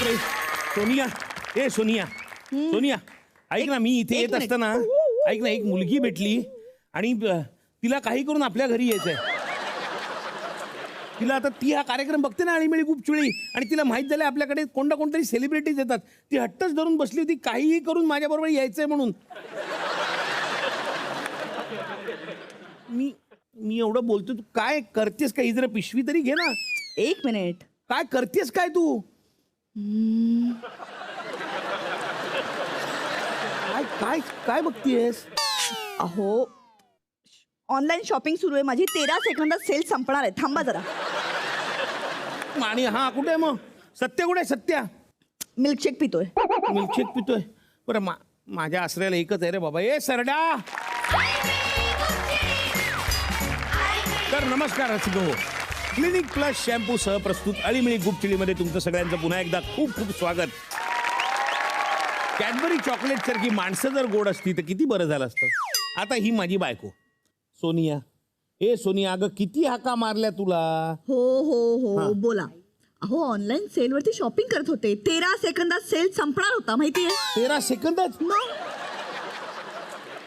बापरे सोनिया, ए सोनिया, सोनिया ऐक ना, मी इथे येत असताना ऐक ना, एक मुलगी भेटली आणि तिला काही करून आपल्या घरी यायचंय. तिला आता ती हा कार्यक्रम बघते ना अळीमिळी गुपचुळी, आणि तिला माहित झालं आपल्याकडे कोणत्या सेलिब्रिटीज येतात. ती हट्टच धरून बसली होती काहीही करून माझ्या बरोबर यायचंय म्हणून. मी एवढं बोलतो, तू काय करतेस? काही जरा पिशवी तरी घे ना. एक मिनिट. काय करतेस काय तू? काय काय काय बघतीयस? अहो ऑनलाईन शॉपिंग सुरू आहे माझी. 13 सेकंदात सेल संपणार आहे. थांबा जरा. आणि हा कुठे मग सत्य? कुठे सत्या? मिल्कशेक पितोय. मिल्कशेक पितोय? बरं माझ्या आसऱ्याला एकच आहे रे बाबा. ए सरडा. तर नमस्कार रसिको, क्लिनिक प्लस शॅम्पू सह प्रस्तुत अळीमिळी गुपचिळीमध्ये तुमचं सगळ्यांचं पुन्हा एकदा खूप खूप स्वागत. कॅडबरी चॉकलेट सारखी माणसं जर गोड असती तर किती बरं झालं असतं. आता ही माझी बायको सोनिया. ए सोनिया, अगं किती हाका मारल्या तुला. हो हो हो बोला. अहो ऑनलाईन सेल वरती शॉपिंग करत होते. 13 सेकंदात सेल संपणार होता माहितीये. 13 सेकंदात?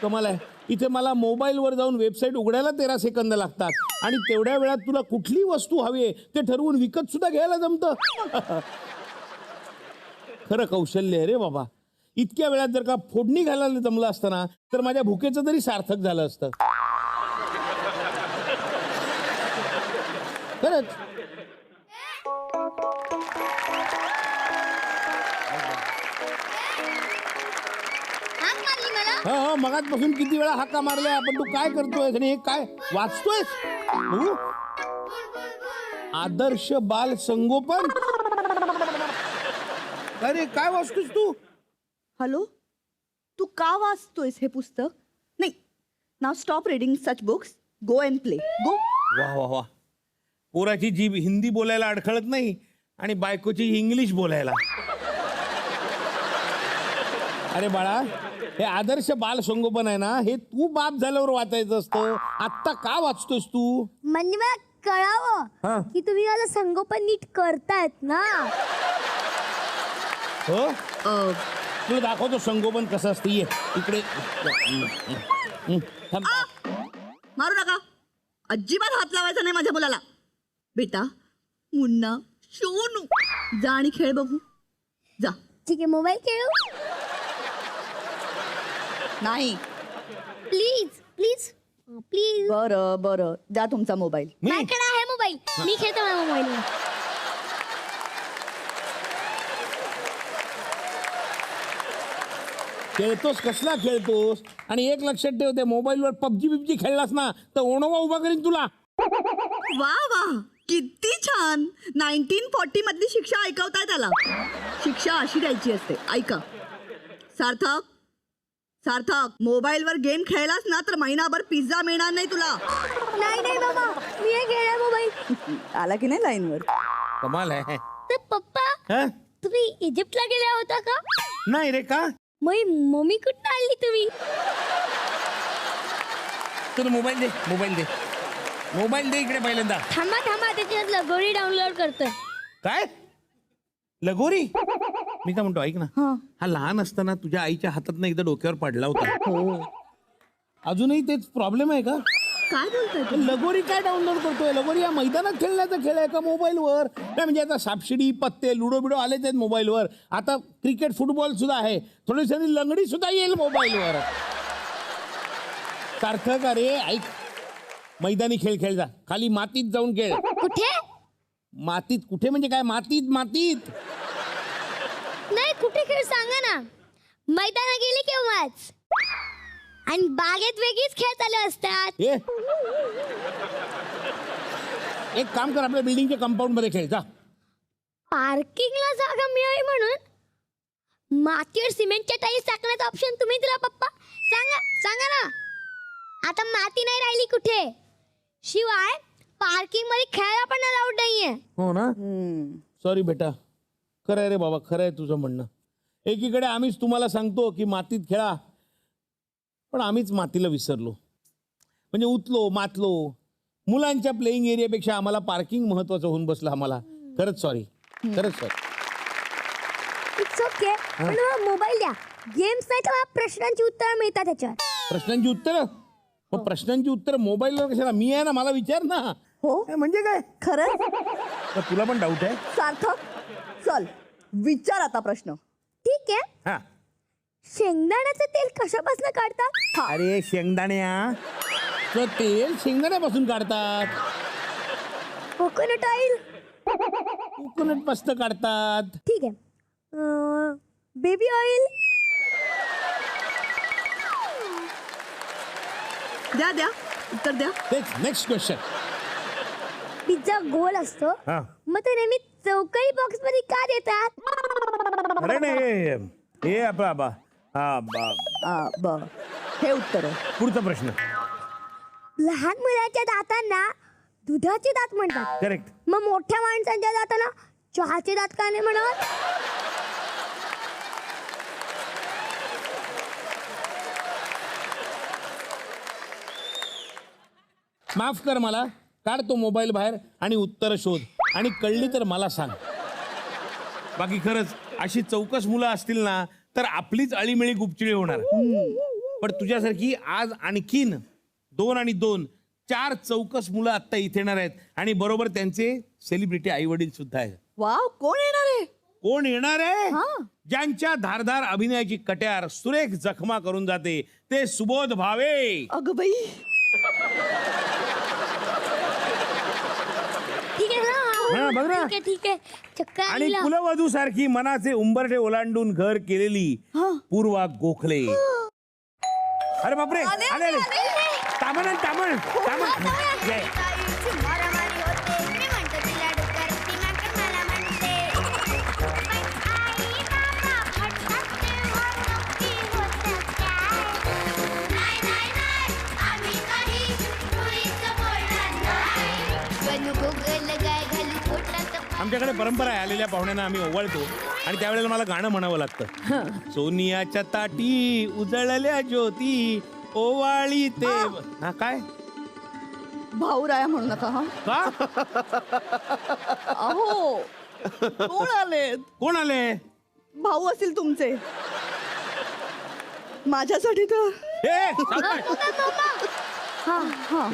कमाल आहे. इथे मला मोबाईलवर जाऊन वेबसाईट उघडायला 13 सेकंद लागतात, आणि तेवढ्या वेळात तुला कुठली वस्तू हवी आहे ते ठरवून विकत सुद्धा घ्यायला जमतं. खरं कौशल्य आहे रे बाबा. इतक्या वेळात जर का फोडणी घालायला जमलं असतं ना तर माझ्या भुकेचं तरी सार्थक झालं असतं. खरंच. हो मगाचपासून किती वेळा हाका मारल्या, पण तू काय करतोय? आणि हे काय वाचतोय? आदर्श बाल संगोपन. अरे काय वाचतोस तू? हॅलो, तू का वाचतोयस हे पुस्तक? नाही, नाव stop reading such books. Go and play. Go. वा वा वा. पोराची जीभ हिंदी बोलायला अडखळत नाही आणि बायकोची इंग्लिश बोलायला. अरे बाळा, हे आदर्श बाल संगोपन आहे ना, हे तू बाप झाल्यावर वाचायचं असतं. आत्ता का वाचतोस तू? म्हणजे मला कळावं की तुम्ही मला संगोपन नीट करतायत ना. हो, तुला दाखवतो संगोपन कसं असतं. ये इकडे. मारू नका. अजिबात हात लावायचा नाही माझ्या मुलाला. बेटा मुन्ना शोनू, जा आणि खेळ बघू. जा. ठीक आहे, मोबाईल खेळू. नाही. Please please please. बरं बरं, द्या तुमचा मोबाईल. माझ्याकडे आहे मोबाईल, मी खेळतो माझ्या मोबाईल. खेळतोस कसला खेळतोस? आणि एक लक्षात ठेव, ते मोबाईलवर पबजी बिबजी खेळलास ना तर ओणोवा उभा करीन तुला. वा वा, किती छान. 1940 मधली शिक्षा ऐकवताय त्याला. शिक्षा अशी द्यायची असते. ऐका सार्थक, सार्थक, मोबाईलवर गेम खेळलास ना तर महिनाभर पिझ्झा मिळणार नाही तुला. नाही नाही बाबा, मी हे खेळला मोबाईल. आला की नाही लाईन वर. कमाल आहे. तर पप्पा, तुम्ही इजिप्तला गेला होता का? नाही रे. का? मम्मी कुठं आली तुम्ही? तुला मोबाईल दे, मोबाईल दे, मोबाईल दे इकडे पहिल्यांदा. थांबा थांबा, त्याच्यात लगोरी डाउनलोड करतोय. काय लगोरी? मी काय म्हणतो ऐक ना, हा लहान असताना तुझ्या आईच्या हातात एकदा डोक्यावर पडला होता. हो. अजूनही तेच प्रॉब्लेम आहे का? काय बोलताय? लगोरी काय डाउनलोड करतोय? लगोरी या मैदानात खेळण्याचा खेळ आहे का मोबाईलवर? काय म्हणजे आता सापशिडी, पत्ते, लुडो बिडो आलेच आहेत मोबाईलवर. आता क्रिकेट, फुटबॉल सुद्धा आहे. थोडीशी लंगडी सुद्धा येईल मोबाईलवर. सार्थक, अरे ऐक, मैदानी खेळ खेळ जा. खाली मातीत जाऊन खेळ. कुठे? मातीत. कुठे म्हणजे काय? मातीत मातीत. नाही, कुठे खेळ सांगा ना. मैदानात गेले केव्हाच. आणि बागेत वेगळीच खेळ चालू असतात. एक काम कर, आपल्या बिल्डिंगच्या कंपाऊंड मध्ये खेळ जा. पार्किंगला जागा मिळाली म्हणून मातीवर सिमेंटच्या टाईल्स टाकण्याचा ऑप्शन तुम्ही दिला पप्पा. सांगा सांगा ना. आता माती नाही राहिली कुठे. शिवाय पार्किंग मध्ये खेळायला पण अलाउड नाहीये. हो ना. सॉरी बेटा. खरं आहे रे बाबा, खरं आहे तुझं म्हणणं. एकीकडे आम्हीच तुम्हाला सांगतो की मातीत खेळा, पण आम्हीच मातीला विसरलो. म्हणजे उतलो मातलो. मुलांच्या प्लेइंग एरियापेक्षा आम्हाला पार्किंग महत्वाचं होऊन बसलं आम्हाला. खरंच सॉरी, खरंच सॉरी. ओके पण मोबाईल द्या. गेम्स नाही तर मला प्रश्नांची उत्तरं मिळतात त्याच्यावर. प्रश्नांची उत्तरं? मग प्रश्नांची उत्तरं मोबाईलवर कशाला? मी आहे ना, मला विचार ना. हो म्हणजे काय? खरं तर तुला पण डाऊट आहे? सार्थक चल विचार आता प्रश्न. ठीक आहे. हा. शेंगदाण्याचं तेल कशापासून काढतात? अरे शेंगदाण्या तेल शेंगदाण्यापासून काढतात. Coconut oil? कोकोनट मस्त काढतात. ठीक आहे. Baby oil? द्या उत्तर द्या. तेच नेक्स्ट क्वेश्चन. पिझ्झा गोल असतो हा. मग ते नेहमी चौकळी बॉक्स मध्ये का देतात? अरे नाही हे आपला हे उत्तर आहे. पुढचा प्रश्न. लहान मुलाच्या दातांना दुधाचे दात म्हणतात. करेक्ट. मग मोठ्या माणसांच्या दातांना चहाचे दात का नाही म्हणत? माफ कर मला. काढ तो मोबाईल बाहेर आणि उत्तर शोध आणि कळली तर मला सांग. बाकी खरंच अशी चौकस मुलं असतील ना तर आपलीच अळीमिळी गुपचिळी होणार. पण तुझ्यासारखी आज आणखीन 2 आणि 2 4 चौकस मुलं आत्ता इथे येणार आहेत आणि बरोबर त्यांचे सेलिब्रिटी आई वडील सुद्धा आहेत. वाव कोण येणार आहे? कोण येणार आहे? हा. ज्यांच्या धारदार अभिनयाची कट्यार सुरेख जखमा करून जाते ते सुबोध भावे. अगं बाई ठीक आहे हा, बघ ना. ठीक आहे चक्कर आणि आलेलं. कुलवधू सारखी मनाचे उंबरठे ओलांडून घर केलेली पूर्वा गोखले. अरे बापरे आले, आले आले. तामण तामण तामण. जय. आमच्याकडे परंपरा आहे, आलेल्या पाहुण्यांना आम्ही ओवाळतो आणि त्यावेळेला मला गाणं म्हणावं लागतं. सोनियाच्या ताटी उजळल्या ज्योती ओवाळी ते. हा काय? भाऊराया म्हणू नका. हा का? अहो कोण आलेत? कोण आले? भाऊ असतील तुमचे. माझ्यासाठी तर हे, सावकाश. हा हा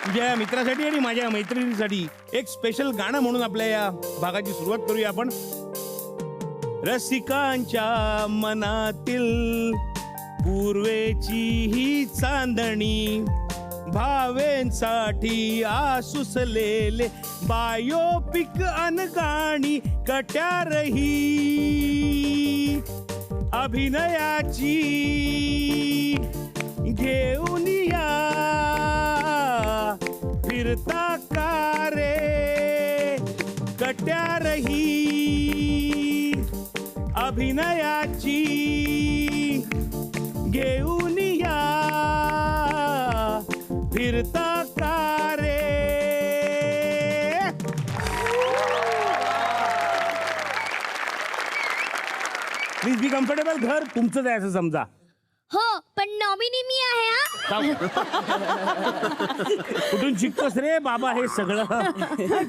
तुझ्या मित्रासाठी आणि माझ्या मैत्रिणीसाठी एक स्पेशल गाणं म्हणून आपल्या या भागाची सुरुवात करूया आपण. रसिकांच्या मनातील पूर्वेची ही चांदणी भावेंसाठी आसुसलेले बायोपिक अनगाणी कट्यारही अभिनयाची घेऊन या फिरता का रे कट्यारही अभिनयाची घेऊन या फिरता का रे. Please be comfortable. घर तुमचंच आहे असं समजा. हो पण नॉमिनी मी आहे. हा कुठून शिकतोस रे बाबा हे सगळं?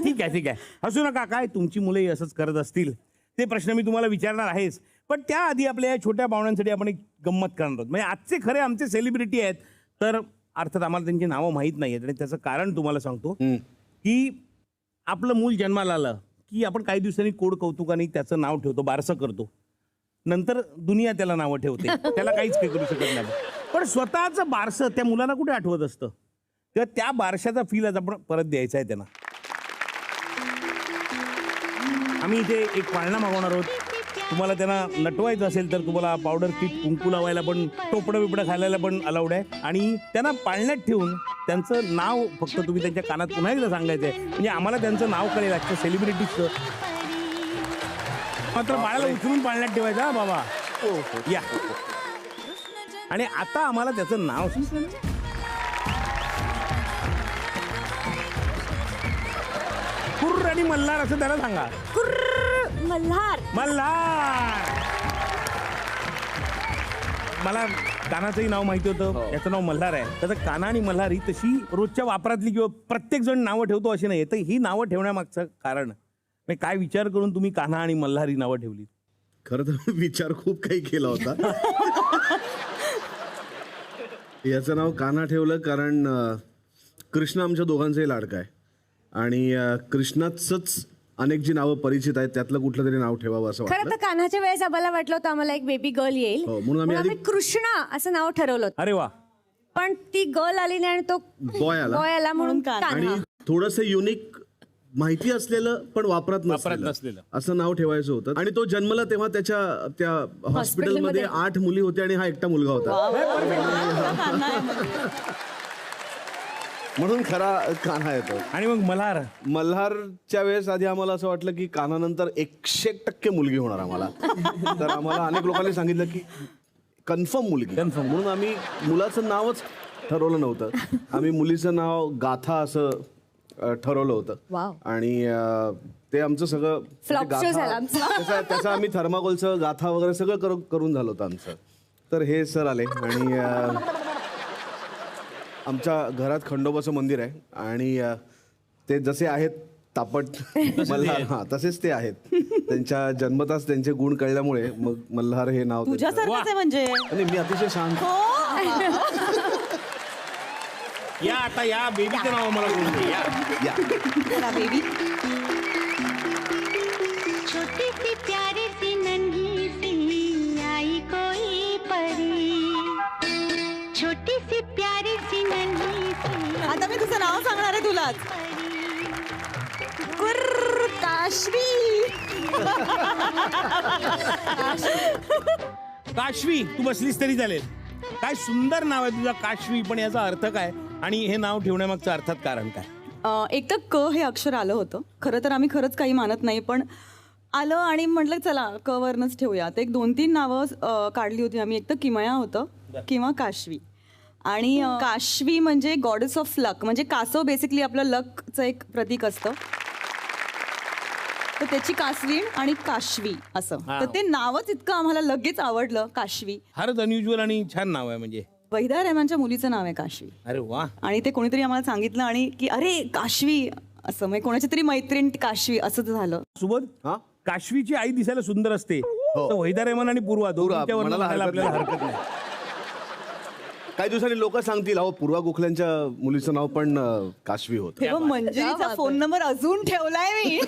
ठीक आहे ठीक आहे, हसू नका. काय तुमची मुलंही असंच करत असतील ते प्रश्न मी तुम्हाला विचारणार आहेच. पण त्याआधी आपल्या या छोट्या पाहुण्यांसाठी आपण एक गंमत करणार आहोत. म्हणजे आजचे खरे आमचे सेलिब्रिटी आहेत तर अर्थात आम्हाला त्यांची नावं माहीत नाही आहेत आणि त्याचं कारण तुम्हाला सांगतो की आपलं मूल जन्माला आलं की आपण काही दिवसांनी कोड कौतुकाने त्याचं नाव ठेवतो, बारसं करतो. नंतर दुनिया त्याला नावं ठेवते, त्याला काहीच काही करू शकत नाही. पण स्वतःचं बारसं त्या मुलांना कुठे आठवत असतं. तेव्हा त्या बारशाचा फील आज आपण परत द्यायचा आहे त्यांना. आम्ही इथे एक पाळणा मागवणार आहोत. तुम्हाला त्यांना नटवायचं असेल तर तुम्हाला पावडर पीठ कुंकू लावायला पण, टोपडं बिपडं खायला पण अलाउड आहे. आणि त्यांना पाळण्यात ठेवून त्यांचं नाव फक्त तुम्ही त्यांच्या कानात पुन्हा एकदा सांगायचं आहे. म्हणजे आम्हाला त्यांचं नाव कळेल आजच्या सेलिब्रिटीजचं. मात्र बाळाला उचलून पाळण्यात ठेवायचं हा बाबा. या. आणि आता आम्हाला त्याचं नाव कुर्र आणि मल्हार असं त्याला सांगा. कुर्र मल्हार. मल्हार. मला कानाचंही नाव माहिती होतं, याचं नाव मल्हार आहे. त्याचं काना आणि मल्हार ही तशी रोजच्या वापरातली किंवा प्रत्येक जण नावं ठेवतो अशी नाही. तर ही नावं ठेवण्यामागचं कारण म्हणजे काय विचार करून तुम्ही कान्हा आणि मल्हार ही नावं ठेवली? खरं तर विचार खूप काही केला होता. याचं नाव कान्हा ठेवलं कारण कृष्ण आमच्या दोघांचाही लाडका आहे आणि कृष्णाचंच अनेक जी नावं परिचित आहेत त्यातलं कुठलं तरी नाव ठेवावं असं खरं वाटलं. तर कान्हाच्या वेळेस आम्हाला वाटलं होतं आम्हाला एक बेबी गर्ल येईल हो, म्हणून आम्ही म्हणून आधी- कृष्णा असं नाव ठरवलं होतं. अरे वा. पण ती गर्ल आली नाही आणि तो बॉय आला बॉय आला म्हणून आणि कान्हा. थोडंसं युनिक माहिती असलेलं पण वापरात नसलेलं. नसलेलं असं नाव ठेवायचं होतं. आणि तो जन्मला तेव्हा त्याच्या त्या हॉस्पिटलमध्ये 8 मुली होत्या आणि हा एकटा मुलगा होता म्हणून खरा कान्हा येतो. आणि मग मल्हार. मल्हारच्या वेळेस आधी आम्हाला असं वाटलं की कान्हानंतर 100% मुलगी होणार आम्हाला. तर आम्हाला अनेक लोकांनी सांगितलं की कन्फर्म मुलगी. म्हणून आम्ही मुलाचं नावच ठरवलं नव्हतं. आम्ही मुलीचं नाव गाथा असं ठरवलं होतं. वाव. आणि ते आमचं सगळं Flop म्हणजे show झाला आमचा. त्याचं आम्ही थर्माकोलचं गाथा वगैरे सगळं करून झालं होतं आमचं. तर हे सर आले आणि आमच्या घरात खंडोबाचं मंदिर आहे आणि ते जसे आहेत तापट मल्हार, हा तसेच ते आहेत. त्यांच्या जन्मताच त्यांचे गुण कळल्यामुळे मग मल्हार हे नाव त्यांचं. तुझ्यासारखंच आहे म्हणजे. आणि मी अतिशय शांत. या आता या बेबीचं नाव मला बोलून दे. या. चला, बेबी. छोटी सी प्यारी सी नन्ही सी आई कोई परी, छोटी सी प्यारी सी नन्ही सी आता मी तुझं नाव सांगणार आहे तुलाच. काशवी. काशवी. तू बसलीस तरी चालेल. काय सुंदर नाव आहे तुझा काशवी. पण याचा अर्थ काय आणि हे नाव ठेवण्यामागचं अर्थात कारण काय? एक तर क हे अक्षर आलं होतं. खरं तर आम्ही खरंच काही मानत नाही, पण आलं आणि म्हटलं चला क वरनच ठेवूया. तर 1-2-3 नावं काढली होती आम्ही. एक तर किमया होतं किंवा काशवी. आणि काशवी म्हणजे गॉडेस ऑफ लक, म्हणजे कासव बेसिकली आपलं लकचं एक प्रतीक असतं. तर त्याची कासवीण आणि काशवी असं. तर ते नावच इतकं आम्हाला लगेच आवडलं, काशवी. फारच अनयुज्युअल आणि छान नाव आहे म्हणजे. वहिदा रहमानच्या मुलीचं नाव आहे काशवी. अरे वा. आणि ते कोणीतरी आम्हाला सांगितलं आणि की अरे काशवी असं, म्हणजे कोणाची तरी मैत्रीण काशवी असंच झालं. सुबोध, हा? काशवीची आई दिसायला सुंदर असते. तर वहिदा रेहमान आणि पूर्वा दोघांच्या वरनं म्हणायला म्हणायला आपल्याला हरकत नाही. काही दिवसांनी लोक सांगतील अहो पूर्वा गोखल्यांच्या मुलीचं नाव पण काशवी होतं. तेव्हा मंजिरीचा फोन नंबर अजून ठेवलाय मी.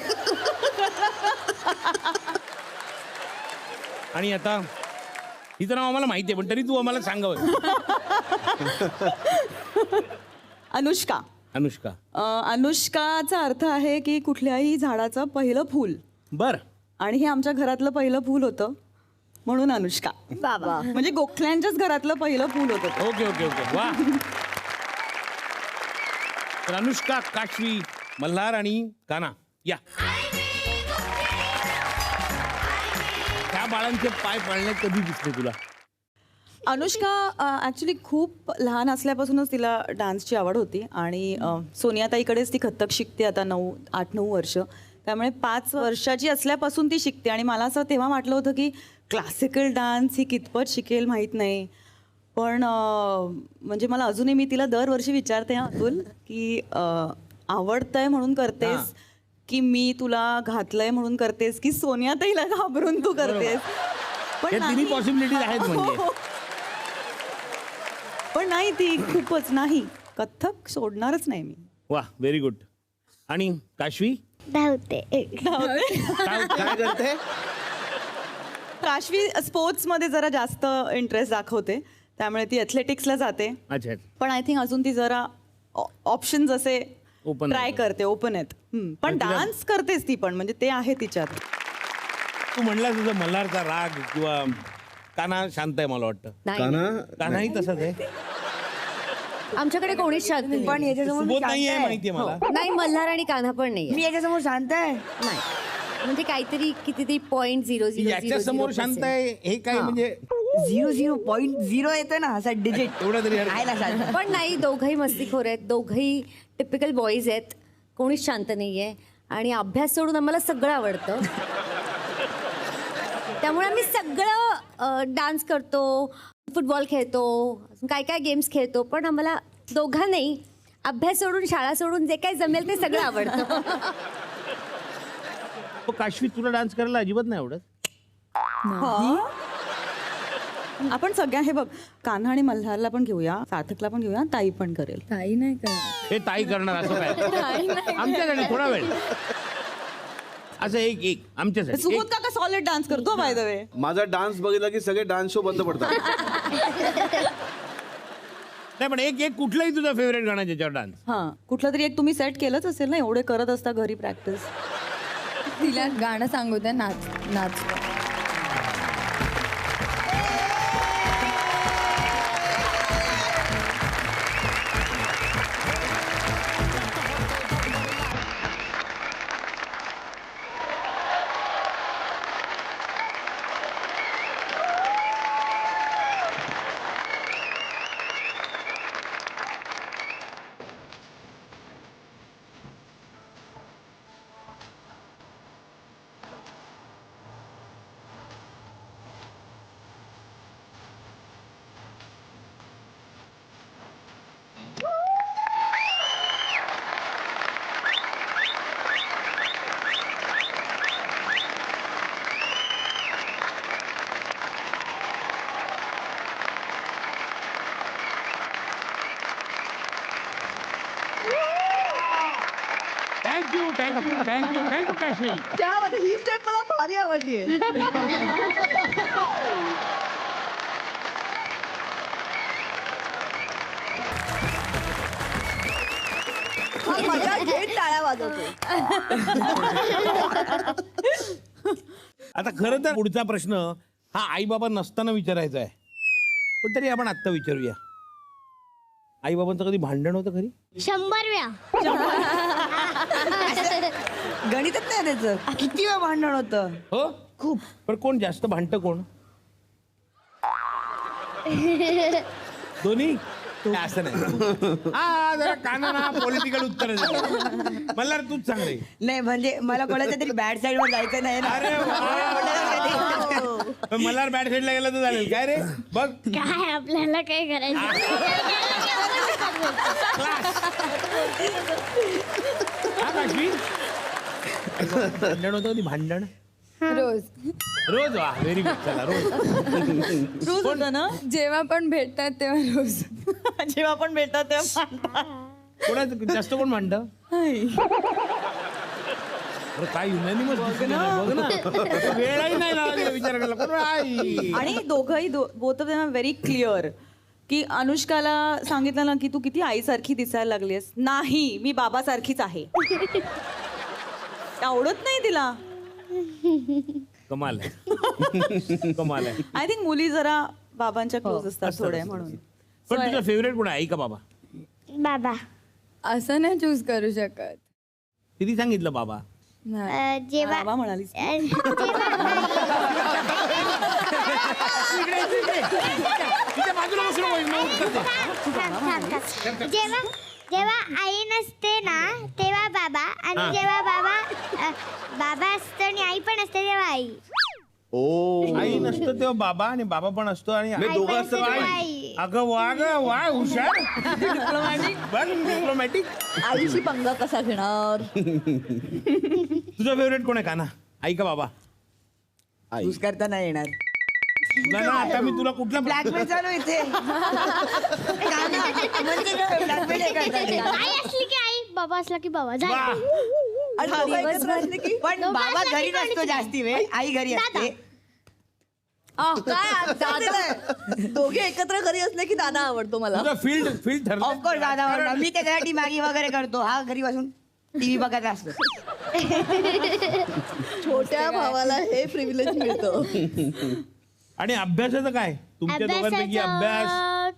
आणि आता हिचं नाव आम्हाला माहिती आहे पण तरी तू आम्हाला सांगावं. अनुष्का. अनुष्का. अनुष्काचा अर्थ आहे की कुठल्याही झाडाचं पहिलं फूल. बर. आणि हे आमच्या घरातलं पहिलं फूल होतं म्हणून अनुष्का. बाबा. म्हणजे गोखल्यांच्याच घरातलं पहिलं फूल होतं ते. Okay okay okay. वा. तर अनुष्का, काशवी, मल्हार आणि काना या. त्या बाळांचे पाय पाळण्यात कधी दिसले तुला? अनुष्का ॲक्च्युली खूप लहान असल्यापासूनच तिला डान्सची आवड होती आणि सोनियाताईकडेच ती कथ्थक शिकते आता 8-9 वर्ष. त्यामुळे 5 वर्षाची असल्यापासून ती शिकते. आणि मला असं तेव्हा वाटलं होतं की क्लासिकल डान्स ही कितपत शिकेल माहीत नाही, पण म्हणजे मला अजूनही मी तिला दरवर्षी विचारते अतुल की आवडतंय म्हणून करतेस की मी तुला घातलंय म्हणून करतेस की सोनियाताईला घाबरून तू करतेस. पण या तिन्ही नाही. पॉसिबिलिटीज आहेत म्हणजे. पण नाही, ती खूपच नाही, कथ्थक सोडणारच नाही मी. वा, व्हेरी गुड. आणि काशवी धावते. काय करते? काशवी स्पोर्ट्समध्ये जरा जास्त इंटरेस्ट दाखवते, त्यामुळे ती ॲथलेटिक्सला जाते. अच्छा. पण आय थिंक अजून ती जरा ऑप्शन्स असे Open ट्राय आहेत. करते, ओपन आहेत. पण डान्स करतेच ती पण, म्हणजे ते आहे तिच्यात. तू म्हणलास तुझा मल्हारचा राग किंवा काना शांत आहे मला वाटतं. कानाही तसंच आहे. आमच्याकडे कोणीच शांत नाही. पण याच्यासमोर मी सुबोध शांत नाहीये आहे. माहितीये मला. नाही, मल्हार आणि कान्हा पण नाही. मी याच्यासमोर शांत आहे. नाही म्हणजे काहीतरी कितीतरी 0.0000 याच्या समोर शांत आहे हे काय म्हणजे 0.0 येतोय ना असा डिजिट एवढा तरी हरकत राहायला शांत. पण नाही, दोघंही मस्तीखोर आहेत, दोघंही टिपिकल बॉईज आहेत, कोणीच शांत नाहीये. आणि अभ्यास सोडून आम्हाला सगळं आवडतं. त्यामुळे आम्ही सगळं डान्स करतो, फुटबॉल खेळतो, अजून काय काय गेम्स खेळतो. पण आम्हाला दोघांनाही अभ्यास सोडून, शाळा सोडून जे काही जमेल ते सगळं आवडतं. काशवी, तुला डान्स करायला अजिबात नाही आवडत? आपण सगळ्या हे बघ, कान्हा आणि मल्हारला पण घेऊया, सार्थकला पण घेऊया, ताई पण करेल. काही नाही का हे ताई करणार असं काय? आमच्यासाठी थोडा वेळ असं एक आमच्यासाठी सुबोध काका सॉलिड डान्स करतो बाय द वे. माझा डान्स बघितला की सगळे डान्स शो बंद पडतात. नाही, पण एक कुठलंही तुझं फेवरेट गाणं ज्याच्यावर डान्स? हा, कुठलं तरी एक तुम्ही सेट केलंच असेल ना, एवढे करत असता घरी प्रॅक्टिस. तिला गाणं सांगू द्या, नाच नाच. थँक्यू काशवी. त्यामध्ये ही स्टेप मला भारी आवडली. मजा घेत टाळ्या वाजवतो. आता खरं तर पुढचा प्रश्न हा आई बाबा नसताना विचारायचा आहे, पण तरी आपण आत्ता विचारूया. आई बाबांचं कधी भांडण होतं घरी? 100 वेळा. गणितच नाही त्याचं. किती वेळ भांडण होतं. हो, खूप. पण कोण जास्त भांडतं कोण? दोन्ही? असं नाही. हा, जरा काना पॉलिटिकल उत्तर मला तूच सांग रे. नाही म्हणजे मला कोणाच्या तरी बॅड साईड वर जायचं नाही ना. अरे वा. मला बॅड साईडला गेलं तर चालेल काय रे? बघ काय आपल्याला काय करायचं? हा काशवी, भांडण होतं कधी? भांडण रोज रोज? वा, व्हेरी गुड. चला रोज. रोज होतं ना, जेव्हा पण भेटतात तेव्हा रोज. जेव्हा पण भेटतात तेव्हा. कोणाचं जास्त कोण भांडतं? अरे काय युनानिमस बघ ना. वेळही नाही लावला विचार करायला. कोण आई? आणि दोघंही both of them are very clear की अनुष्काला सांगितलं ना की तू किती आईसारखी दिसायला लागलीस. नाही, मी बाबासारखीच आहे. आवडत नाही तिला. कमाल आहे. कमाल आहे. आय थिंक मुली जरा बाबांच्या क्लोज असतात थोड्या म्हणून. पण तुझा फेवरेट कोण आहे, आई का बाबा? बाबा. असं नाही चूज करू शकत. किती सांगितलं बाबा? जेव्हा बाबा म्हणालीस. तिच्या बाजूला बसून जेव्हा जेव्हा आई नसते ना तेव्हा बाबा, आणि जेव्हा बाबा असतं आणि आई पण असते तेव्हा आई. ओ, आई नसतं तेव्हा बाबा, आणि बाबा पण असतो आणि मी दोघं असतात तेव्हा तेव्हा आई. आई. अगं वा हुशार. डिप्लोमॅटिक. बघ डिप्लोमॅटिक. आईशी पंगा कसा घेणार? तुझा फेवरेट कोण आहे, काना? आई का बाबा? चूज करता नाही येणार. तुला ना आता मी तुला कुठला ब्लॅकमेल चालू इथे. आई असली की आई, बाबा असला की बाबा. झालं. वा. पण बाबा घरी नसतो जास्ती वेळ, आई घरी असते. दोघे एकत्र घरी असले की दादा आवडतो मला. तुझा फील्ड ठरलं. ऑफकोर्स दादा आवडतो. मी त्याच्यासाठी मॅगी वगैरे करतो, हा घरी बसून टीव्ही बघत असतो. छोट्या भावाला हे प्रिव्हिलेज मिळतं. आणि अभ्यासाचं काय? तुमच्या दोघांपैकी अभ्यास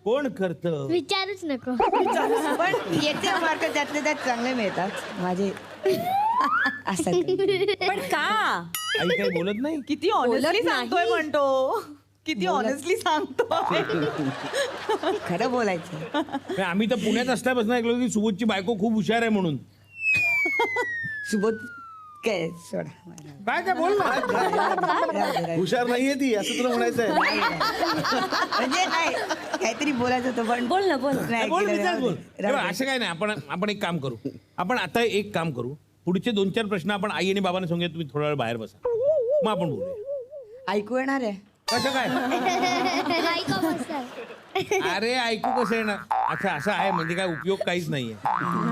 कोण करतं? विचारूच नको. पण येते मार्क त्यातले त्यात चांगले मिळतात माझे. असं पण का? आई काही बोलत नाही? किती ऑनेस्टली सांगतोय म्हणतो. किती ऑनेस्टली सांगतो. खरं बोलायचं. म्हणजे आम्ही तर पुण्यात असल्यापासून ऐकलं की सुबोधची बायको खूप हुशार आहे म्हणून. सुबोध काय सोडा काय काय बोल ना. हुशार नाहीये ती असं तुला म्हणायचं आहे. म्हणजे नाही काहीतरी बोलायचं होतं पण बोल ना बोल नाही बोल केलं, विचार राहू बोल. दे, हे बघ, राहू दे. असं काय नाही. आपण एक काम करू. आपण आता एक काम करू. पुढचे 2-4 प्रश्न आपण आई आणि बाबांना सांगूया. तुम्ही थोडा वेळ बाहेर बसा, मग आपण बोलूया. ऐकू येणार आहे कसं काय? ऐका मस्त. अरे ऐकू कसं येणार? अच्छा असं आहे म्हणजे काय उपयोग काहीच नाहीये.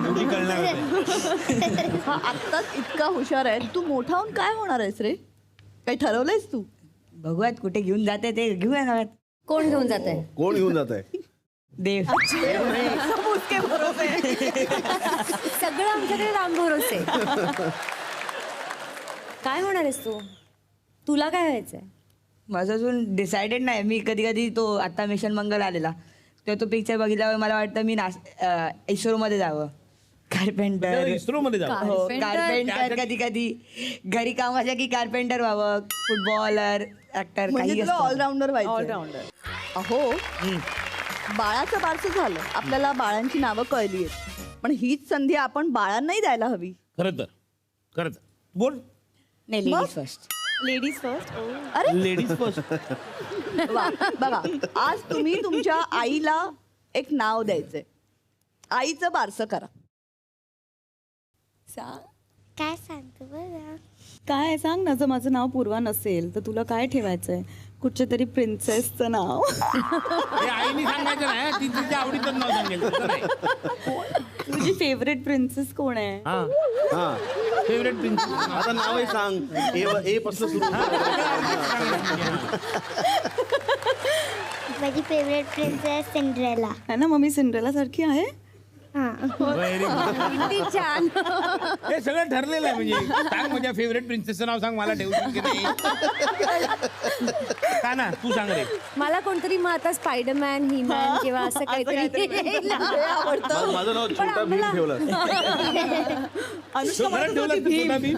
एवढी कळणार नाही. हा आत्ताच इतका हुशार आहे, तू मोठा होऊन काय होणार आहेस रे? काही ठरवलंयस तू? बघूयात कुठे घेऊन जाते ते घेऊया ना कोण घेऊन जात आहे कोण घेऊन जात आहे? देव सगळं आमच्याकडे राम भरोसे काय होणार आहेस तू तुला काय व्हायचंय माझं अजून डिसाइडेड नाही. मी कधी कधी तो आता मिशन मंगल आलेला तेव्हा तो पिक्चर बघितल्यावर मला वाटतं मी इस्रोमध्ये जावं. कार्पेंटर इस्रो मध्ये जाऊ. हो कार्पेंटर कधी कधी घरी काम असलं की कार्पेंटर व्हावं, फुटबॉलर, ऍक्टर म्हणजे काही तुला असतं. ऑलराऊंडर व्हायचं. ऑलराऊंडर. अहो बाळाचं बारसं झालं, आपल्याला बाळांची नावं कळली आहेत, पण हीच संधी आपण बाळांनाही द्यायला हवी. खरं तर बोल. नाही ladies first. Ladies first ladies first. वा, बघा आज तुम्ही तुमच्या आईला एक नाव द्यायचंय. आईचं बारसं करा. काय सांगतो बरं? काय सांग ना जर माझं नाव पूर्वा नसेल तर तुला काय ठेवायचंय कुठच्या तरी प्रिन्सेसचं नाव हे आईने सांगायचं नाही. ती तिच्या आवडीचं नाव सांगेल. तसं नाही. तुझी फेवरेट प्रिन्सेस कोण आहे हा हा फेवरेट प्रिन्सेस. आता नावही सांग. ए पासून सुरू. माझी फेवरेट प्रिन्सेस सिंड्रेला. है ना मम्मी सिंड्रेला सारखी आहे व्हेरी गुड. किती छान हे सगळं ठरलेलं आहे. म्हणजे सांग माझ्या फेवरेट प्रिन्सेसचं नाव सांग. मला ठेवशील की नाही? का ना तू सांग रे. मला कोणतरी मग आता स्पायडरमॅन हिमॅन किंवा असं काहीतरी माझं नाव छोटा भीम ठेवलं. सगळं ठेवलं तर छोटा भीम.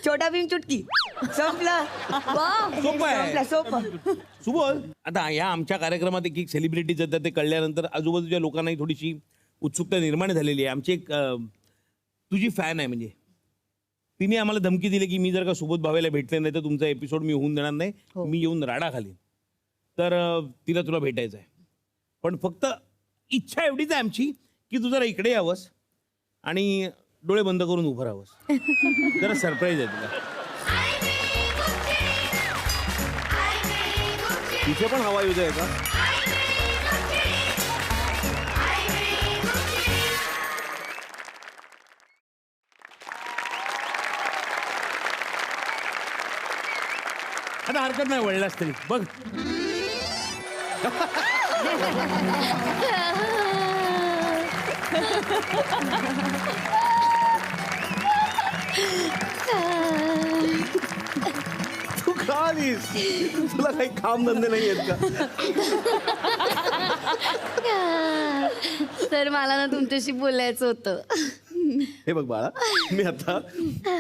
छोटा भीम चुटकी संपलं. सोपं आहे. सोपं. सुबोध, आता या आमच्या कार्यक्रमात एक सेलिब्रिटीज येतात. ते कळल्यानंतर आजूबाजूच्या लोकांनाही थोडीशी उत्सुकता निर्माण झालेली आहे. आमची एक तुझी फॅन आहे. म्हणजे तिने आम्हाला धमकी दिली की मी जर का सुबोध भावेला भेटले नाही तर तुमचा एपिसोड मी होऊन देणार नाही. मी येऊन राडा घालीन. तर तिला तुला भेटायचं आहे. पण फक्त इच्छा एवढीच आहे आमची की तू जरा इकडे यावंस आणि डोळे बंद करून उभं राहावंस. जरा सरप्राईज आहे तुला. तिथे पण हवा युद्ध आहे का? आता हरकत नाही वळलास तरी बघ. तू का आलीस? तुला काही काम धंदे नाही आहेत का? तर मला ना तुमच्याशी बोलायचं होतं. हे बघ बाळा, मी आता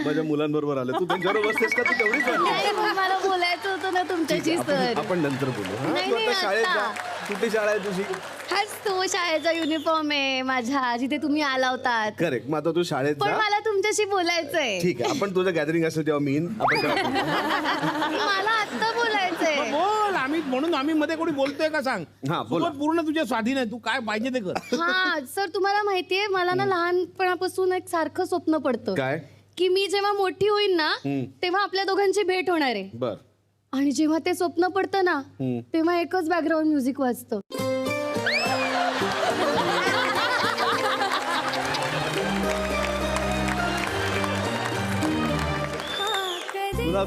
माझ्या मुलांबरोबर आलो. तू त्यांच्याबरोबर बसतेस का? तू तेवढीच वाटते. नाही, पण मला बोलायचं होतं ना तुमच्याशी सर. आपण नंतर बोलू. हा? नाही, तू नाही, आता शाळेत जा. आता. कुठे शाळा आहे तुझी? हाच तो शाळेचा युनिफॉर्म आहे माझ्या, जिथे तुम्ही आला होतात. करेक्ट. मग आता तू शाळेत पण जा. मला तुमच्याशी बोलायचंय. ठीक आहे. आपण तुझं गॅदरिंग असेल तेव्हा मी येईन. आपण तेव्हा बोलू. मला आत्ता बोलायचंय. बोल. म्हणून मध्ये कोणी बोलतोय का सांग. हा, बोला. सुबोध पूर्ण तुझ्या स्वाधीन आहे. तू काय पाहिजे ते कर. हा सर, तुम्हाला माहितीये मला ना लहानपणापासून एक सारखं स्वप्न पडतं काय? की मी जेव्हा मोठी होईन ना तेव्हा आपल्या दोघांची भेट होणार आहे. बर. आणि जेव्हा ते स्वप्न पडतं ना तेव्हा एकच बॅकग्राऊंड म्युझिक वाजतं.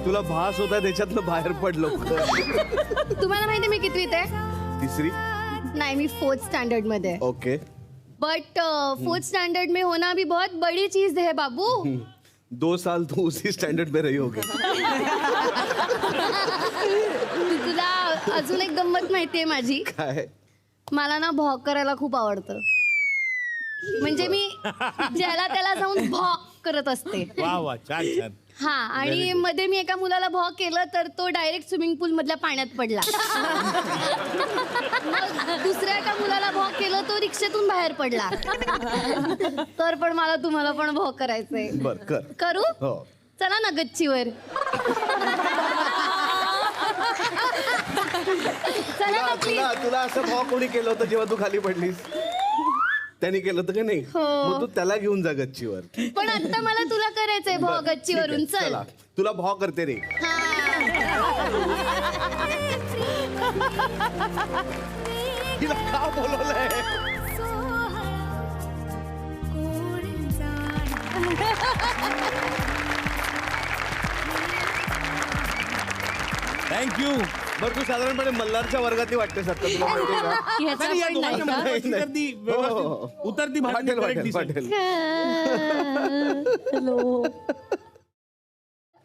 तुला भास होता त्याच्यातनं बाहेर पड लवकर. तुम्हाला माहिती मी कितवीत आहे? तिसरी. नाही, मी 4th स्टँडर्ड मध्ये आहे. ओके. बट 4th स्टैंडर्ड में होना भी बहुत बड़ी चीज है बाबू. 2 साल तू उसी स्टँडर्ड में रही होगी. तुला अजून एक गंमत माहितीये माझी. काय? मला ना भॉक करायला खूप आवडतं. म्हणजे मी ज्याला त्याला जाऊन भॉक करत असते. वा वा, छान छान. हा, आणि मध्ये मी एका मुलाला भॉक केलं तर तो डायरेक्ट स्विमिंग पूल मधल्या पाण्यात पडला. दुसऱ्या एका मुलाला भॉ केलं तो रिक्षेतून बाहेर पडला. तर पण मला तुम्हाला पण भॉ करायचंय. बर कर. करू? हो. चला ना गच्चीवर. चला ना प्लीज. तुला असं भाव कोणी केलं होतं जेव्हा तू खाली पडलीस? त्यांनी केलं होतं की नाही? मग तू त्याला घेऊन जा गच्चीवर. पण आता मला तुला करायचंय भॉ गच्चीवरून. चल. चला तुला भाव करते रे. तिला का बोलवलंय? थँक्यू. बरं तू साधारणपणे मल्हारच्या वर्गातली वाटतेस आता, तुला माहितीये का? नाही, या दोघांच्या मध्ये कशी करती व्यवस्थित उतरती भाषा पाटील correct पाटील दिसेल. पाटील.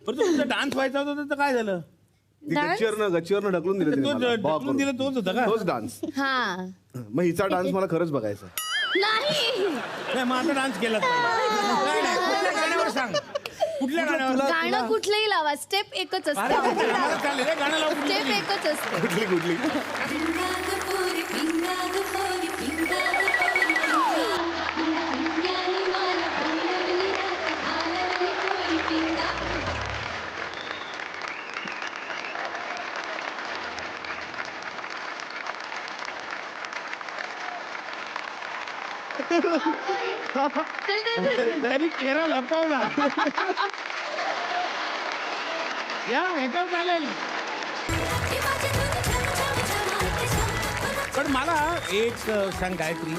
बरं तुमचा डान्स व्हायचा होता तर काय झालं? ती गच्चीवरनं ढकलून दिलं तिने तो मला. भाव ढकलून दिलं करून. तोच होता का? तोच डान्स. हा. मग हिचा डान्स मला खरंच बघायचा. नाही नाही मग आता डान्स केला. नाही, नाही, कुठल्या गाण्यावर सांग. कुठल्या गाण्यावर? गाणं कुठलंही लावा स्टेप एकच अरे, असते. आम्हाला चालेल रे, गाणं लावून स्टेप एकच असते. कुठली कुठली? तरी चेहरा लपवला. या ह्याच्यावर चालेल. पण मला एक सांग गायत्री,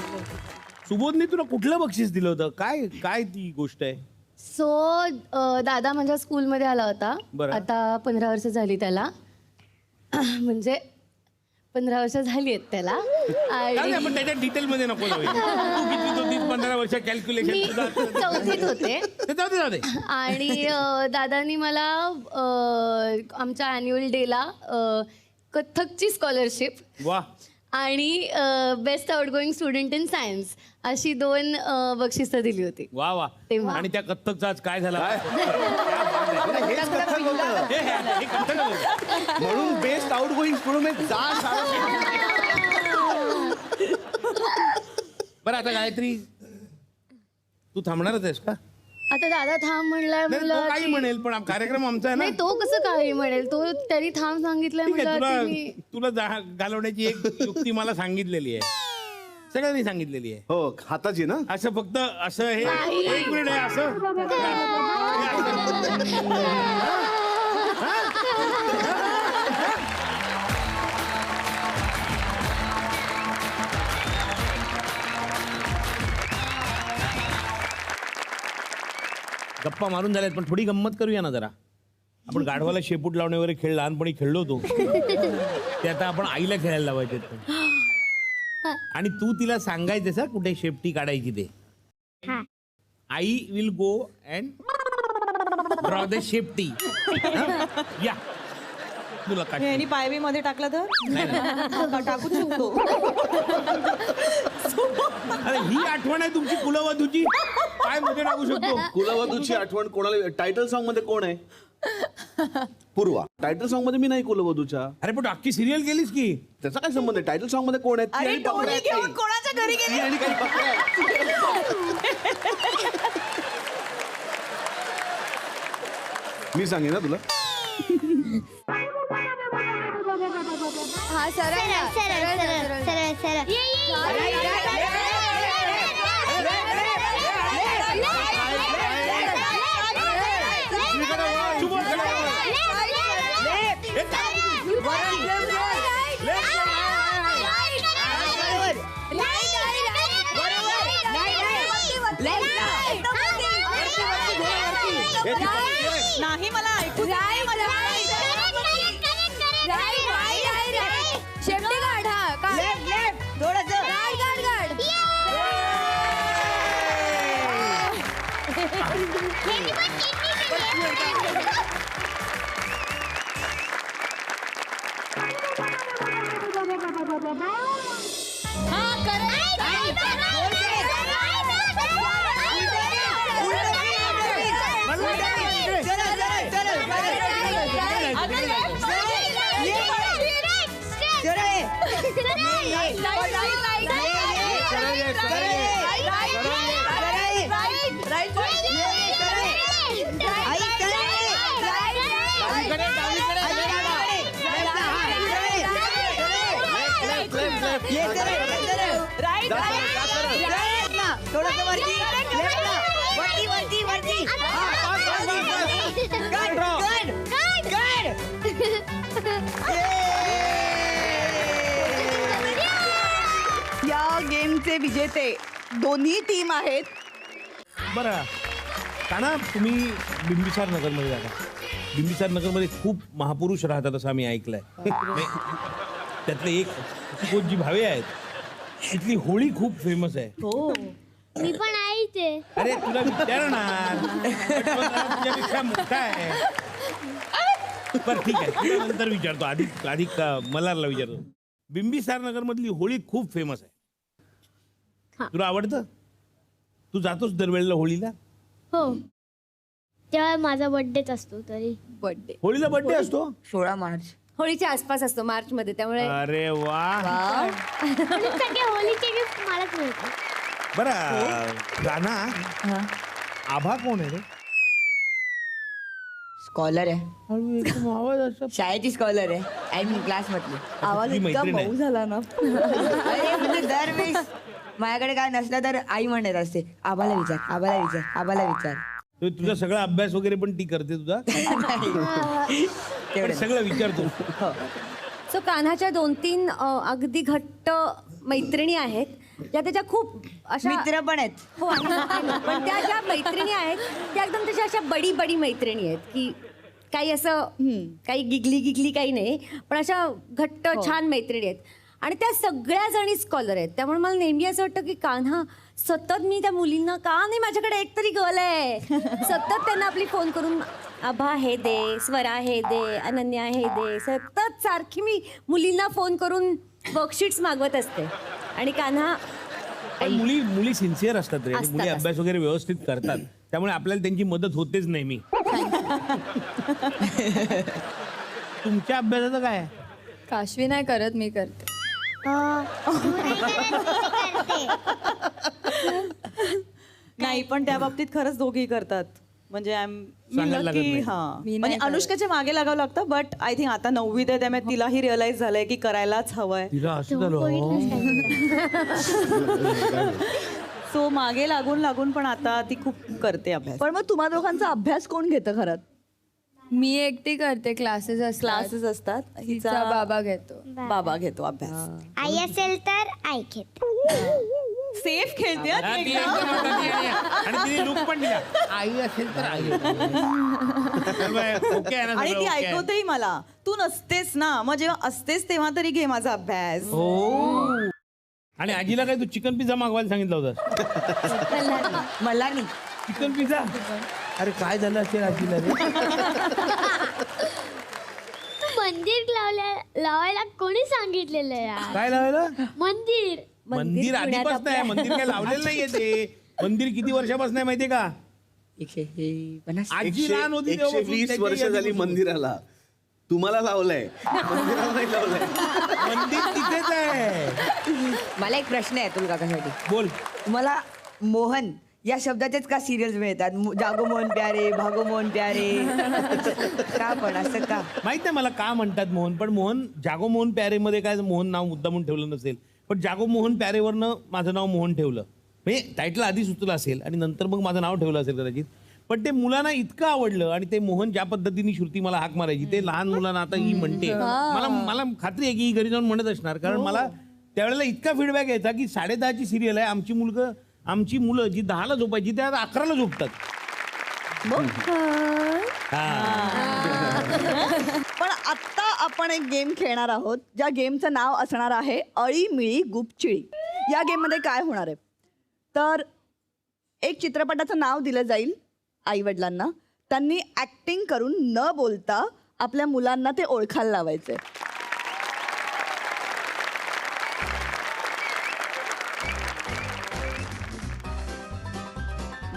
सुबोधने तुला कुठलं बक्षीस दिलं होतं? काय काय ती गोष्ट आहे? सो दादा माझ्या स्कूलमध्ये आला होता. बरं. आता 15 वर्ष झाली त्याला. म्हणजे 15 वर्ष झाली आहेत त्याला. आणि आपण त्याच्या डिटेल मध्ये नको जाऊ. तू किती होती 15 वर्ष मी कॅल्क्युलेशन 4थीत होते. जाऊ दे. आणि दादानी मला आमच्या अॅन्युअल डेला कथ्थकची स्कॉलरशिप वा. आणि best outgoing student in science अशी 2 बक्षिसं दिली होती. वा वा. तेव्हा. आणि त्या कथ्थकचा आज काय झाला? हेच कथ्थक होतं. हे कथ्थक होतं. म्हणून बेस्ट आउट गोईंग स्टुडंट जा शाळेत. बरं आता गायत्री तू थांबणारच आहेस का? आता दादा थांब म्हणलाय नाही, तो म्हणलं काही की- म्हणेल पण कार्यक्रम आमचा आहे ना. नाही तो कसं काही म्हणेल. तो त्यांनी थांब सांगितलंय ठीक आहे, म्हणलं की मी तुला घालवण्याची एक युक्ती मला सांगितलेली आहे. सगळ्यांनी सांगितलेली आहे. हो हाताची ना. असं फक्त असं हे एक मिनिट आहे असं. गप्पा मारून झाल्यात पण थोडी गंमत करूया ना जरा. आपण गाढवाला शेपूट लावणे वगैरे खेळ लहानपणी खेळलो होतो. ते आता आपण आईला खेळायला लावायचे. आणि तू तिला सांगायचंस हा कुठे शेपटी काढायची ते. I will go and draw the शेपटी. या तुला काढ. यांनी पायवी मध्ये टाकला तर टाकूच शकतो. अरे ही आठवण आहे तुमची कुलवधूची. काय मध्ये टाकू शकतो? कुलवधूची आठवण कोणाला? टायटल सॉन्ग मध्ये कोण आहे? पूर्वा. टायटल सॉन्ग मध्ये मी नाही कुलवधूच्या. अरे पण अख्खी सिरियल केलीस की. त्याचा काय संबंध आहे? टायटल सॉन्ग मध्ये कोण आहे? ती अरे आणि पकड्या टोळी आहेत घेऊन काही. कोणाच्या घरी ती गेली? आणि काही पकड्या आहेत. मी सांगेन ना तुला. हा सरळ नाही मला ऐकू दे. शेपटी काढ. हा काढ. सरळ. Left Yes, sir. Yes, sir. Right, right. Right ना. थोडंसं वरती. Left ना. वरती. Good. या गेमचे विजेते दोन्ही टीम आहेत. बरं काना तुम्ही बिंबिसार नगरमध्ये जाता. बिंबिसार नगरमध्ये खूप महापुरुष राहतात असं आम्ही ऐकलंय. त्यातले एक जी भावे आहेत तिथली होळी खूप फेमस आहे. मी पण आहे इथे. अरे तुला विचारणार तुझ्यापेक्षा मोठा आहे. बरं ठीक आहे तुला नंतर विचारतो. आधी मल्हारला विचारतो. बिंबिसार नगर मधली होळी खूप फेमस आहे. हा. तुला आवडतं? तू जातोस दरवेळेला होळीला? हो तेव्हा माझा बर्थडेच असतो तरी. बर्थडे होळीला बर्थडे असतो? 16 मार्च. होळीच्या आसपास असतो मार्च मध्ये, त्यामुळे अरे वा. म्हणून सगळे होलीचे गिफ्ट मलाच मिळतात. बरं गाना आभा कोण आहे रे? स्कॉलर आहे. हळू एकदम आवाज असा. शाळेची स्कॉलर आहे. आय मीन क्लास मधली. आवाज तुझी इतका मैत्रीण आहे. मऊ झाला ना. अरे म्हणजे दरवेळेस माझ्याकडे काय नसलं तर आई म्हणत असते आबाला विचार. तुझा सगळा अभ्यास वगैरे पण ती करते तुझा? पण सगळं विचारतो. सो कान्हाच्या 2-3 अगदी घट्ट मैत्रिणी आहेत ज्या त्याच्या खूप अशा मित्र पण आहेत. हो आहे. पण त्या ज्या मैत्रिणी आहेत त्या एकदम त्याच्या अशा बडी मैत्रिणी आहेत की काही असं काही गिगली काही नाही, पण अशा घट्ट छान मैत्रिणी आहेत. आणि त्या सगळ्या जणी स्कॉलर आहेत. त्यामुळे मला नेहमी असं वाटतं की कान्हा सतत मी त्या मुलींना का नाही, माझ्याकडे एक तरी गर्ल आहे, सतत त्यांना आपली फोन करून आभा हे दे, स्वरा हे दे, अनन्या हे दे, सतत सारखी मी मुलींना फोन करून वर्कशीट्स मागवत असते. आणि कान्हा पण मुली सिन्सिअर असतात रे. असतात, मुली अभ्यास वगैरे व्यवस्थित करतात. त्यामुळे आपल्याला त्यांची मदत होतेच नेहमी. तुमच्या अभ्यासाचं काय? काशवी नाही करत, मी करते. नाही पण त्या बाबतीत खरंच दोघेही करतात. म्हणजे सांगायला लागत नाही. म्हणजे अनुष्काच्या मागे लागावं लागतं. बट आय थिंक आता 9वीत आहे त्यामुळे तिलाही रिअलाइज झालंय की करायलाच हवंय. तिला असं झालं. सो मागे लागून पण आता ती खूप करते अभ्यास. पण मग तुम्हा दोघांचा अभ्यास कोण घेतं खरं? मी एकटी करते. क्लासेस असतात. हिचा बाबा घेतो. बाबा घेतो अभ्यास. आई असेल तर आई घेते. सेफ खेळते हा, ती एकदम मोठी आहे. आणि तिने लुक पण दिला. आई असेल तर आई. ओके आहे ना आणि सगळं? ती ओके आहे. ऐकवतेही मला, तू नसतेस ना, मग जेव्हा असतेस तेव्हा तरी घे माझा अभ्यास. हो. आणि आजीला काय तू चिकन पिझ्झा मागवायला सांगितलं होतं? मला नाही. Chicken pizza? अरे काय झालं असेल आजीला रे? मंदिर लावायला कोणी सांगितलेलं यार? काय लावायला? मंदिर आधीपासून आहे. मंदिर काय लावलेलं नाहीये ते. मंदिर किती वर्षापासून आहे माहितीये का? 150. आजी लहान होती तेव्हापासून 120 त्याच्या वर्ष झाली आधीपासून. मंदिराला. तुम्हाला लावलंय, मंदिराला नाही लावलंय. मंदिर तिथेच आहे. मला एक प्रश्न आहे अतुल काकासाठी. बोल. तुम्हाला मोहन या शब्दाचेच का सिरियल्स मिळतात? जागो मोहन प्यारे, भागो मोहन प्यारे, का पण असं का? माहित नाही मला का म्हणतात मोहन. पण मोहन जागो मोहन प्यारे मध्ये काय मोहन नाव मुद्दामून ठेवलं नसेल. पण जागो मोहन प्यारेवरनं माझं नाव मोहन ठेवलं. म्हणजे टायटल आधी सुचलं असेल आणि नंतर मग माझं नाव ठेवलं असेल कदाचित. पण ते मुलांना इतकं आवडलं आणि ते मोहन ज्या पद्धतीने श्रुती मला हाक मारायची ते लहान मुलांना आता ही म्हणते. मला खात्री आहे की ही घरी जाऊन म्हणत असणार. कारण मला त्यावेळेला इतका फीडबॅक यायचा की 10:30ची सिरियल आहे. आमची मुलं जी 10ला झोपायची त्या 11ला झोपतात. पण आत्ता आपण एक गेम खेळणार आहोत ज्या गेमचं नाव असणार आहे अळीमिळी गुपचिळी. या गेममध्ये काय होणार आहे तर एक चित्रपटाचं नाव दिलं जाईल आई वडिलांना. त्यांनी ऍक्टिंग करून न बोलता आपल्या मुलांना ते ओळखायला लावायचे.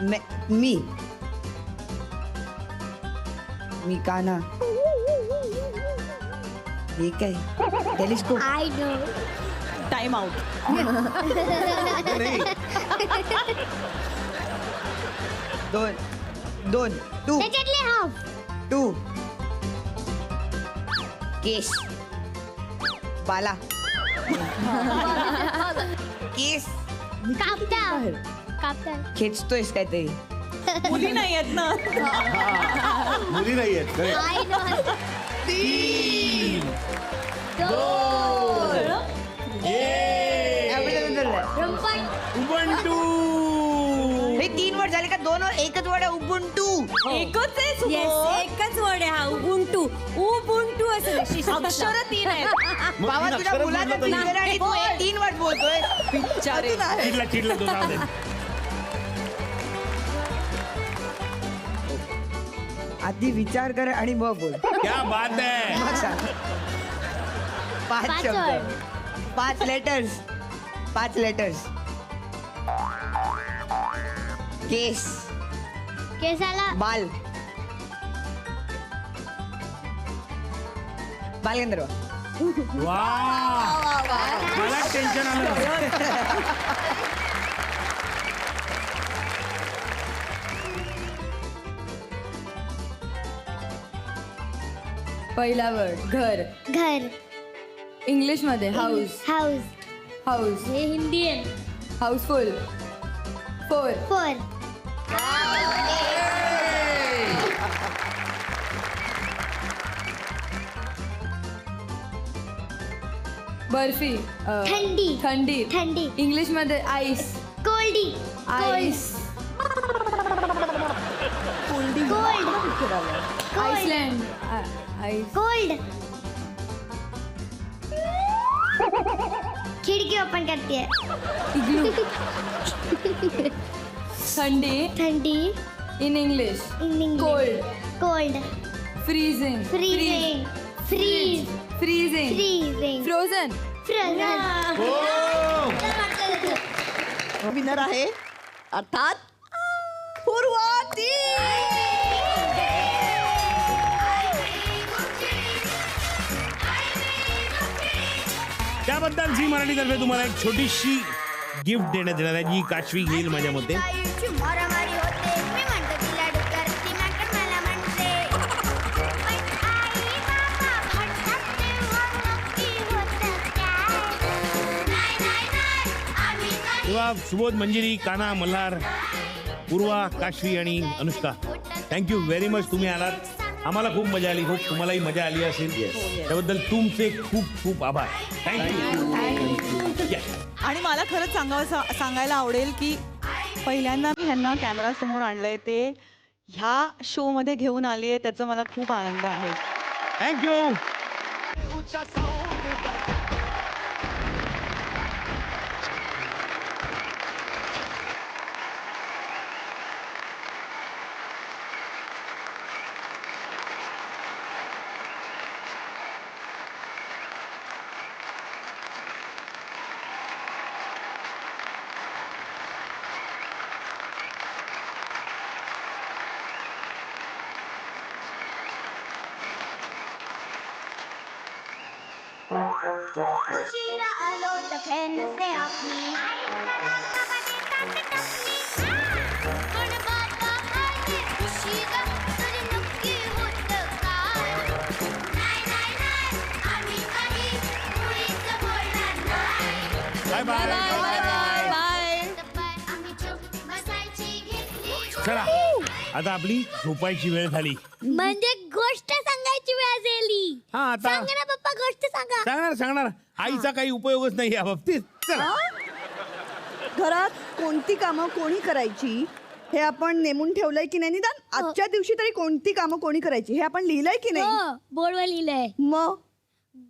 मी काना. हे काय telescope? I know. Time out. दोन टू त्याच्यातले हाफ. केस बाला केस कापता खेचतोयस काय ते मुली नाही आहेत ना. मुली नाही आहेत खरं. I know Ubuntu. हे 3 वर्ड झाले का 2 वर एकच वर्ड आहे उबुंटू. एकच आहे सुबोध. Yes, एकच वर्ड आहे हा उबुंटू. उबुंटू असं अक्षर 3 आहेत. मग बाबा तीन तुझ्या अक्षरच मुलाचं म्हटलं तरी. तीन आणि तू 3 वर्ड बोलतोय. बिचारे. चिडला तो जाऊ दे. आधी विचार कर आणि मग बोल. क्या बात है. मग सांग. 5 पाच शब्द word. 5 letters 5 letters. केस केसाला बाल बालगंधर्व. वा, मला टेन्शन आलं. पहिला वर्ड घर. घर. इंग्लिश मध्ये हाऊस. हाऊस. हाऊस. हे हिंदी आहे. हाऊसफुल. 4. 4. बर्फी. थंडी. थंडी. थंडी. इंग्लिश मध्ये आईस. कोल्डी. Ice. Cold. Iceland. Ice. Cold. खिड़की ओपन करती है. इग्लू. थंडी. ठंडी. In English. Cold. Cold. Freezing. Freezing. Freeze. Freezing. Freezing. Frozen. Frozen. Winner आहे अर्थात पूर्वाती. त्याबद्दल झी मराठीतर्फे तुम्हाला एक छोटीशी गिफ्ट देण्यात येणार आहे, जी काशवी घेईल माझ्या मते. मारामारी होते. मी म्हणतो तिला डुक्कर, ती माकड मला म्हणते. पण आई बाबा म्हणतात तेव्हा नक्की होतं काय? नाही, नाही, नाही, आम्ही कधी तेव्हा सुबोध, मंजिरी, काना, मल्हार, पूर्वा, काशवी आणि अनुष्का, थँक्यू व्हेरी मच. तुम्ही आलात, आम्हाला खूप मजा आली. खूप तुम्हालाही मजा आली असेल. त्याबद्दल तुमचे खूप खूप आभार. थँक्यू. आणि मला खरंच सांगायला आवडेल की पहिल्यांदा मी ह्यांना कॅमेरा समोर आणलंय, ते ह्या शो मध्ये घेऊन आली आहे, त्याचा मला खूप आनंद आहे. थँक्यू. उशिरा आलो तर फॅनचे आपली. पण बाबा आले उशिरा तरी नक्की होतं काय? नाही, नाही, नाही, आम्ही काही मुळीच बोलणार नाही. Bye bye. आम्ही चूप बसायची घेतली. चला, आता आपली झोपायची वेळ झाली. म्हणजे गोष्ट सांगायची वेळ झाली. हा, आता सांगा ना पप्पा, गोष्ट सांगा. सांगणार. आईचा काही उपयोगच नाही या बाबतीत. चला. घरात कोणती कामं कोणी करायची हे आपण नेमून ठेवलंय की नाही? निदान आजच्या दिवशी तरी कोणती कामं कोणी करायची हे आपण लिहिलंय की नाही? हो, बोर्डवर लिहिलंय. मग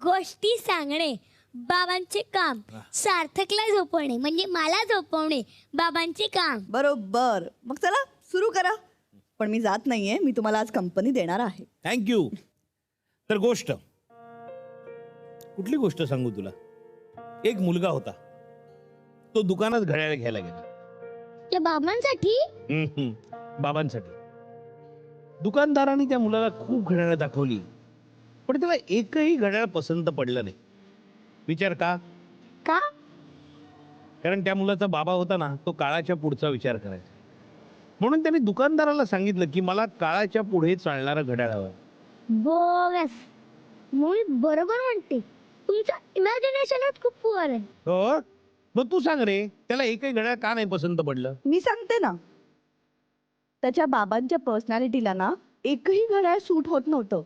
गोष्टी सांगणे बाबांचे काम, सार्थकला झोपवणे म्हणजे मला झोपवणे बाबांचे काम. बरोबर. मग चला सुरू करा. पण मी जात नाहीये, मी तुम्हाला आज कंपनी देणार आहे. थँक्यू. तर गोष्ट, कुठली गोष्ट सांगू तुला? एक मुलगा होता, तो दुकानात घड्याळ घ्यायला गेला. त्या बाबांसाठी. बाबांसाठी. दुकानदाराने त्या मुलाला खूप घड्याळ दाखवली, पण त्याला एकही घड्याळ पसंत पडलं नाही. विचार का? का? कारण त्या मुलाचा बाबा होता ना, तो काळाच्या पुढचा विचार करायचा. म्हणून त्याने दुकानदाराला सांगितलं की मला काळाच्या पुढे चालणारं घड्याळ हवं. बोगस. मुळी बरोबर म्हणते. तुमचं इमॅजिनेशनच खूप पुअर आहे. हो, मग तू सांग रे, त्याला एकही घड्याळ का नाही पसंत पडलं? मी सांगते ना, त्याच्या बाबांच्या पर्सनॅलिटीला ना एकही घड्याळ सूट होत नव्हतं,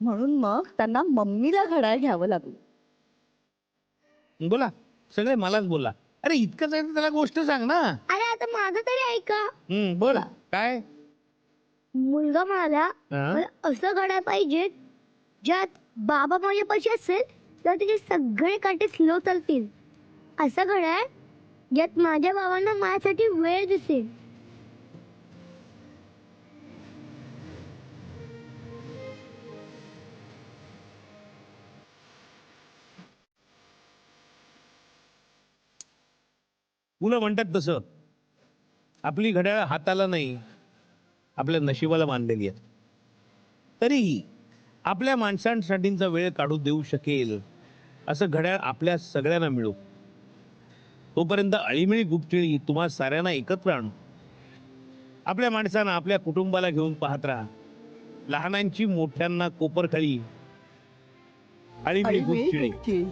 म्हणून मग त्यांना मम्मीला घड्याळ घ्यावं लागलं. बोला, सगळे मलाच बोला. अरे इतकंच आहे तर त्याला गोष्ट सांग ना. अरे आता माझं तरी ऐका. बोल काय. मुलगा म्हणाला हा? मला असं घड्याळ पाहिजे ज्यात बाबा माझ्यापाशी असेल तर त्याचे सगळे काटे स्लो चालतील. असं घड्याळ ज्यात माझ्या बाबांना माझ्यासाठी वेळ दिसेल. मुलं म्हणतात तसं आपली घड्याळ हाताला नाही, आपल्या नशिबाला बांधलेली आहेत. तरीही आपल्या माणसांसाठीचा वेळ काढू देऊ शकेल असं घड्याळ आपल्या सगळ्यांना मिळू. तोपर्यंत अळीमिळी गुपचिळी तुम्हा साऱ्यांना एकत्र आणू. आपल्या माणसांना आपल्या कुटुंबाला घेऊन पाहत राहा. लहानांची मोठ्यांना कोपरखळी, अळीमिळी गुपचिळी.